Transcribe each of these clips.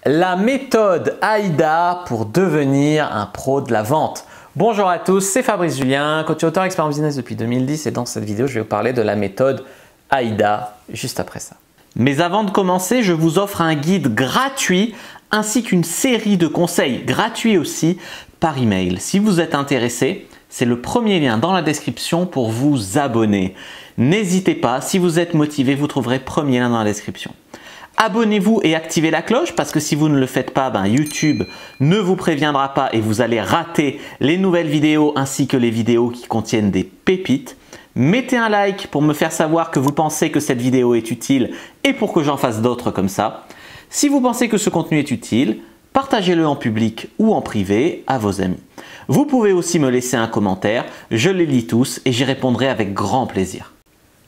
La méthode AIDA pour devenir un pro de la vente. Bonjour à tous, c'est Fabrice Julien, coach et auteur expert en business depuis 2010 et dans cette vidéo, je vais vous parler de la méthode AIDA juste après ça. Mais avant de commencer, je vous offre un guide gratuit ainsi qu'une série de conseils gratuits aussi par email. Si vous êtes intéressé, c'est le premier lien dans la description pour vous abonner. N'hésitez pas, si vous êtes motivé, vous trouverez le premier lien dans la description. Abonnez-vous et activez la cloche parce que si vous ne le faites pas, YouTube ne vous préviendra pas et vous allez rater les nouvelles vidéos ainsi que les vidéos qui contiennent des pépites. Mettez un like pour me faire savoir que vous pensez que cette vidéo est utile et pour que j'en fasse d'autres comme ça. Si vous pensez que ce contenu est utile, partagez-le en public ou en privé à vos amis. Vous pouvez aussi me laisser un commentaire, je les lis tous et j'y répondrai avec grand plaisir.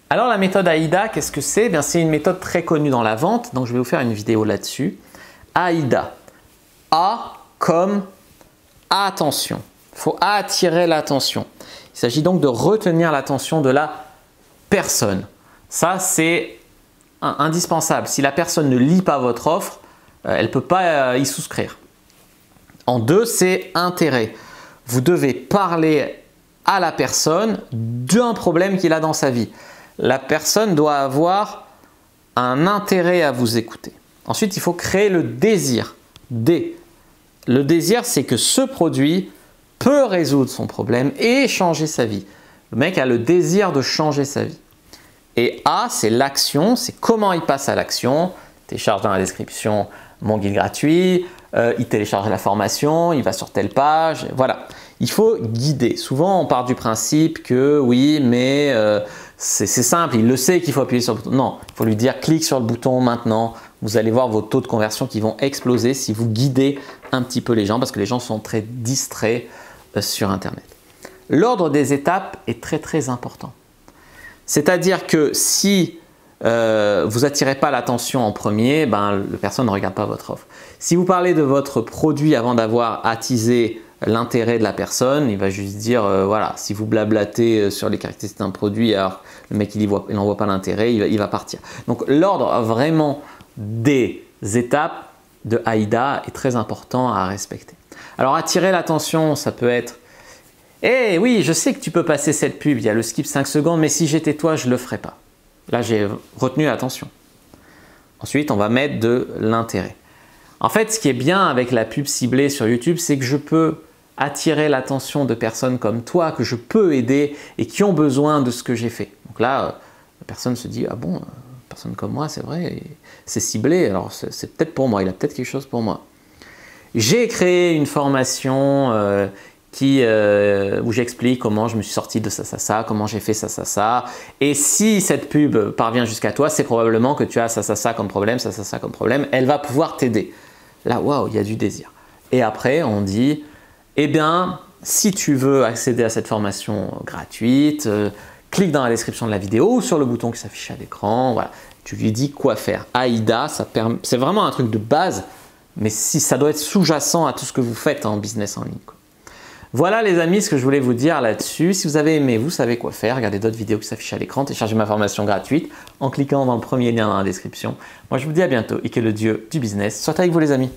Alors la méthode AIDA, qu'est-ce que c'est? C'est une méthode très connue dans la vente, donc je vais vous faire une vidéo là-dessus. AIDA, A comme attention, il faut attirer l'attention. Il s'agit donc de retenir l'attention de la personne. Ça c'est indispensable. Si la personne ne lit pas votre offre, elle ne peut pas y souscrire. En deux, c'est intérêt. Vous devez parler à la personne d'un problème qu'il a dans sa vie. La personne doit avoir un intérêt à vous écouter. Ensuite, il faut créer le désir. D. Le désir, c'est que ce produit peut résoudre son problème et changer sa vie. Le mec a le désir de changer sa vie. Et A, c'est l'action, c'est comment il passe à l'action. Télécharge dans la description mon guide gratuit, il télécharge la formation, il va sur telle page, voilà. Il faut guider. Souvent, on part du principe que oui, mais c'est simple, il le sait qu'il faut appuyer sur le bouton. Non, il faut lui dire clique sur le bouton maintenant. Vous allez voir vos taux de conversion qui vont exploser si vous guidez un petit peu les gens parce que les gens sont très distraits sur Internet. L'ordre des étapes est très important. C'est-à-dire que si vous n'attirez pas l'attention en premier, la personne ne regarde pas votre offre. Si vous parlez de votre produit avant d'avoir attisé l'intérêt de la personne, il va juste dire voilà, si vous blablatez sur les caractéristiques d'un produit alors le mec il n'en voit pas l'intérêt, il va partir. Donc l'ordre vraiment des étapes de AIDA est très important à respecter. Alors attirer l'attention, ça peut être eh oui, je sais que tu peux passer cette pub, il y a le skip 5 secondes, mais si j'étais toi, je ne le ferais pas. Là, j'ai retenu l'attention. Ensuite, on va mettre de l'intérêt. En fait, ce qui est bien avec la pub ciblée sur YouTube, c'est que je peux attirer l'attention de personnes comme toi, que je peux aider et qui ont besoin de ce que j'ai fait. Donc là, la personne se dit « Ah bon, personne comme moi, c'est vrai, c'est ciblé, alors c'est peut-être pour moi, il a peut-être quelque chose pour moi. » J'ai créé une formation où j'explique comment je me suis sorti de ça, comment j'ai fait ça. Et si cette pub parvient jusqu'à toi, c'est probablement que tu as ça comme problème, ça comme problème. Elle va pouvoir t'aider. Là, waouh, il y a du désir. Et après, on dit, eh bien, si tu veux accéder à cette formation gratuite, clique dans la description de la vidéo ou sur le bouton qui s'affiche à l'écran. Voilà. Tu lui dis quoi faire. AIDA, c'est vraiment un truc de base, mais si ça doit être sous-jacent à tout ce que vous faites en business en ligne. Voilà les amis ce que je voulais vous dire là-dessus. Si vous avez aimé, vous savez quoi faire. Regardez d'autres vidéos qui s'affichent à l'écran. Téléchargez ma formation gratuite en cliquant dans le premier lien dans la description. Moi je vous dis à bientôt et que le Dieu du business soit avec vous les amis.